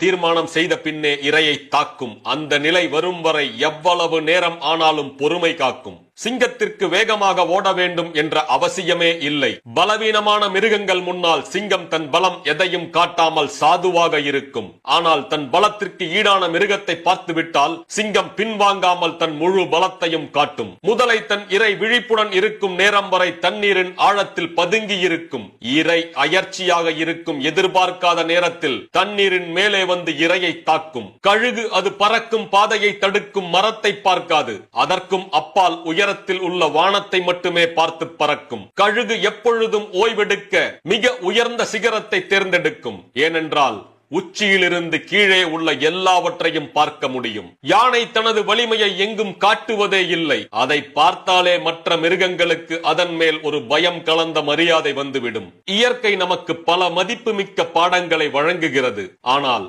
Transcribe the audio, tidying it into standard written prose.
தீர்மானம் செய்த பின்னே இரையை தாக்கும். அந்த நிலை வரும் வரை எவ்வளவு நேரம் ஆனாலும் பொறுமை காக்கும். சிங்கத்திற்கு வேகமாக ஓட வேண்டும் என்ற அவசியமே இல்லை. பலவீனமான மிருகங்கள் முன்னால் சிங்கம் தன் பலம் எதையும் காட்டாமல் சாதுவாக இருக்கும். ஆனால் தன் பலத்திற்கு ஈடான மிருகத்தை பார்த்துவிட்டால் சிங்கம் பின்வாங்காமல் தன் முழு பலத்தையும் காட்டும். முதலை தன் இரை விழிப்புடன் இருக்கும் நேரம் வரை தண்ணீரின் ஆழத்தில் பதுங்கி இருக்கும். இரை அயற்சியாக இருக்கும். எதிர்பார்க்காத நேரத்தில் தண்ணீரின் மேலே வந்து இரையை தாக்கும். கழுகு அது பறக்கும் பாதையை தடுக்கும் மரத்தை பார்க்காது. அதற்கும் அப்பால் உயரத்தில் உள்ள வானத்தை மட்டுமே பார்த்து பறக்கும். கழுகு எப்பொழுதும் ஓய்வெடுக்க மிக உயர்ந்த சிகரத்தை தேர்ந்தெடுக்கும். ஏனென்றால் உச்சியிலிருந்து கீழே உள்ள எல்லாவற்றையும் பார்க்க முடியும். யானை தனது வலிமையை எங்கும் காட்டுவதே இல்லை. அதை பார்த்தாலே மற்ற மிருகங்களுக்கு அதன் மேல் ஒரு பயம் கலந்த மரியாதை வந்துவிடும். இயற்கை நமக்கு பல மதிப்புமிக்க பாடங்களை வழங்குகிறது. ஆனால்